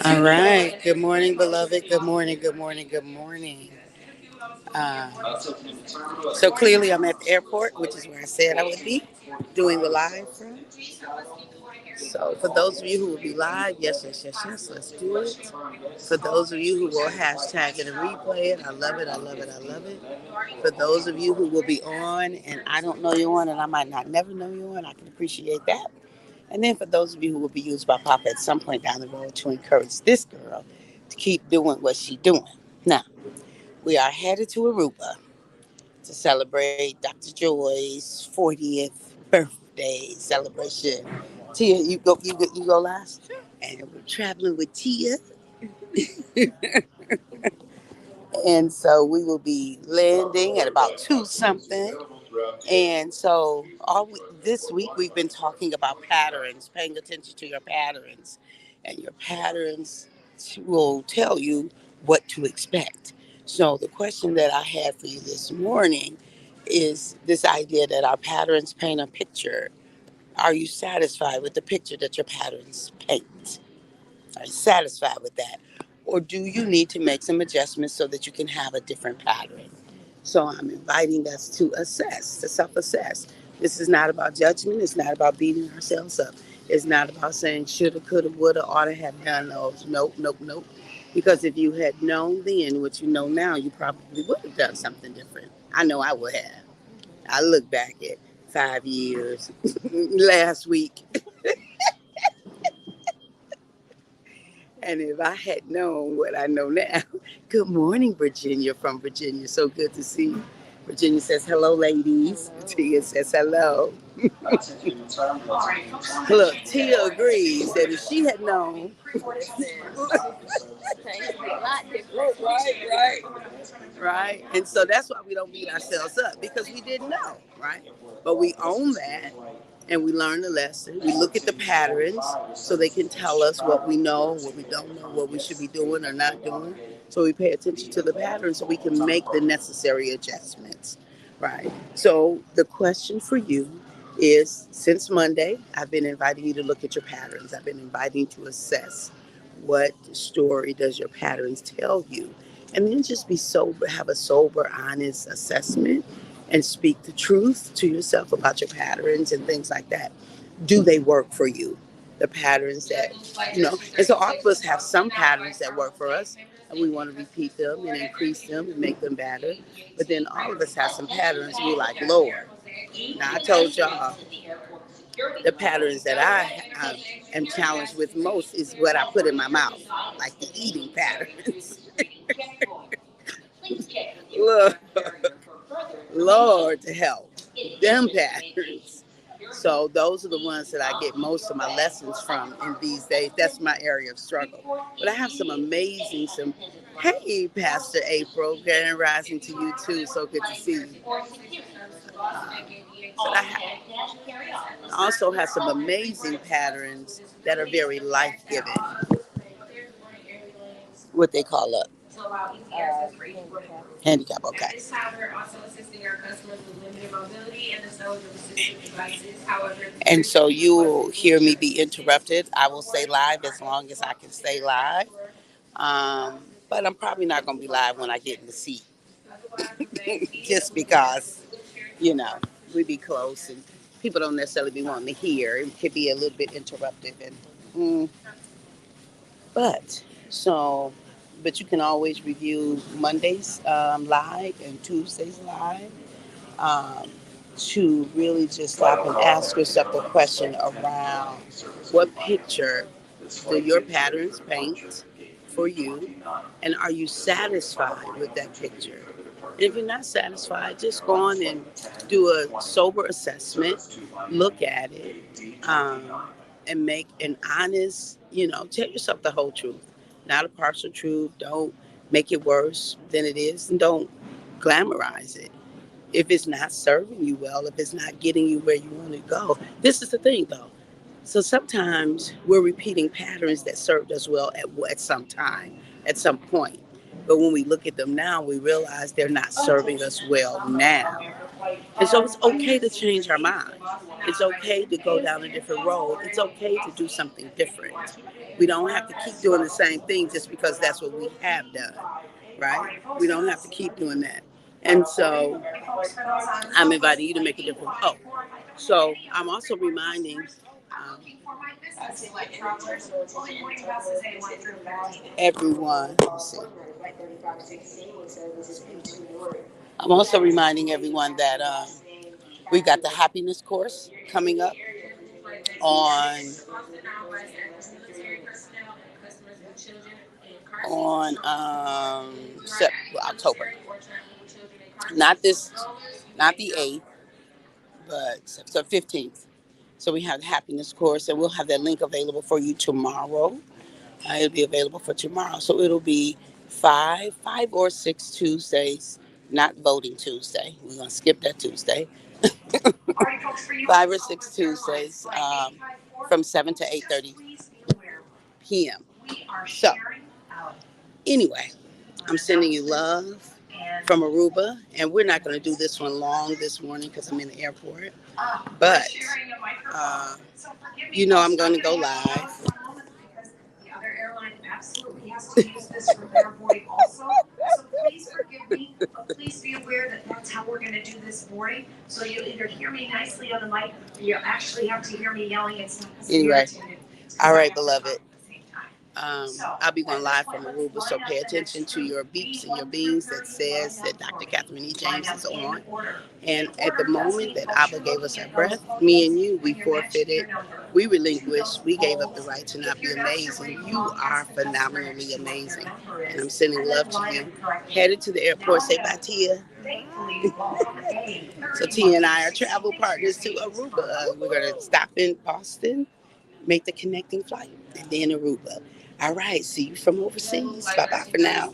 All right. Good morning, beloved. Good morning. Good morning. Good morning. Uh, so clearly, I'm at the airport, which is where I said I would be doing the live from. So for those of you who will be live, yes, yes, yes, yes, let's do it. For those of you who will hashtag it and replay it, I love it. I love it. I love it. For those of you who will be on and I don't know you on and I might not never know you on, I can appreciate that. And then for those of you who will be used by Papa at some point down the road to encourage this girl to keep doing what she's doing. Now, we are headed to Aruba to celebrate Dr. Joy's 40th birthday celebration. Tia, you go last? And we're traveling with Tia. And so we will be landing at about 2 something. And so this week we've been talking about patterns, paying attention to your patterns. And your patterns will tell you what to expect. So the question that I had for you this morning is this idea that our patterns paint a picture. Are you satisfied with the picture that your patterns paint? Are you satisfied with that? Or do you need to make some adjustments so that you can have a different pattern? So I'm inviting us to assess, to self assess. This is not about judgment. It's not about beating ourselves up. It's not about saying shoulda, coulda, woulda, oughta have done those. Nope, nope, nope. Because if you had known then what you know now, you probably would have done something different. I know I would have. I look back at 5 years last week. And if I had known what I know now, good morning, Virginia from Virginia. So good to see you. Virginia says, hello, ladies. Tia says, hello. Look, Tia agrees that if she had known. Right. Right. And so that's why we don't beat ourselves up because we didn't know, right? But we own that and we learn the lesson. We look at the patterns so they can tell us what we know, what we don't know, what we should be doing or not doing. So we pay attention to the patterns so we can make the necessary adjustments, right? So the question for you is since Monday, I've been inviting you to look at your patterns. I've been inviting you to assess what story does your patterns tell you. And then just be sober, have a sober, honest assessment and speak the truth to yourself about your patterns and things like that. Do they work for you? The patterns that, and so all of us have some patterns that work for us and we want to repeat them and increase them and make them better. But then all of us have some patterns we like, Lord. Now, I told y'all the patterns that I am challenged with most is what I put in my mouth, like the eating patterns. Look, Lord to help them patterns. So those are the ones that I get most of my lessons from in these days. That's my area of struggle. But I have some hey, Pastor April, Grand Rising to you too. So good to see you. But I also have some amazing patterns that are very life giving. What they call up. Handicap, okay. This time we're also assisting our customers with limited mobility and the storage of assistive devices. However, and so you will hear me be interrupted. I will stay live as long as I can stay live. But I'm probably not going to be live when I get in the seat. Just because, you know, we be close and people don't necessarily be wanting to hear. It could be a little bit interruptive. But so, but you can always review Mondays live and Tuesdays live um, to really just stop and ask yourself the question around what picture do your patterns paint for you, and are you satisfied with that picture? If you're not satisfied, just go on and do a sober assessment, look at it, and make an honest, tell yourself the whole truth, not a partial truth. Don't make it worse than it is, and don't glamorize it. If it's not serving you well, if it's not getting you where you want to go. This is the thing, though. So sometimes we're repeating patterns that served us well at some time, at some point. But when we look at them now, we realize they're not serving us well now. And so it's okay to change our mind. It's okay to go down a different road. It's okay to do something different. We don't have to keep doing the same thing just because that's what we have done, right? We don't have to keep doing that. And so I'm inviting you to make a difference. Oh, so I'm also reminding everyone. Let's see. I'm also reminding everyone that we got the happiness course coming up on October. Not this, not the 8th, but the 15th. So we have the happiness course, and we'll have that link available for you tomorrow. It'll be available for tomorrow. So it'll be five or six Tuesdays, not voting Tuesday. We're going to skip that Tuesday. 5 or 6 Tuesdays from 7 to 8:30 p.m. So anyway, I'm sending you love from Aruba, and we're not going to do this one long this morning because I'm in the airport. But I'm going to go live. Absolutely has to use this for their boarding also. So please forgive me, but please be aware that that's how we're going to do this boarding. So you'll either hear me nicely on the mic, or you'll actually have to hear me yelling. It's not anyway. All right, beloved. I'll be going live from Aruba, so pay attention to your beeps and your beans that says that Dr. Catherine E. James is on. And at the moment that Abba gave us our breath, me and you, we forfeited, we relinquished, we gave up the right to not be amazing. You are phenomenally amazing. And I'm sending love to you. Headed to the airport, say bye, Tia. So Tia and I are travel partners to Aruba. We're going to stop in Boston, make the connecting flight, and then Aruba. All right, see you from overseas. Bye-bye for now.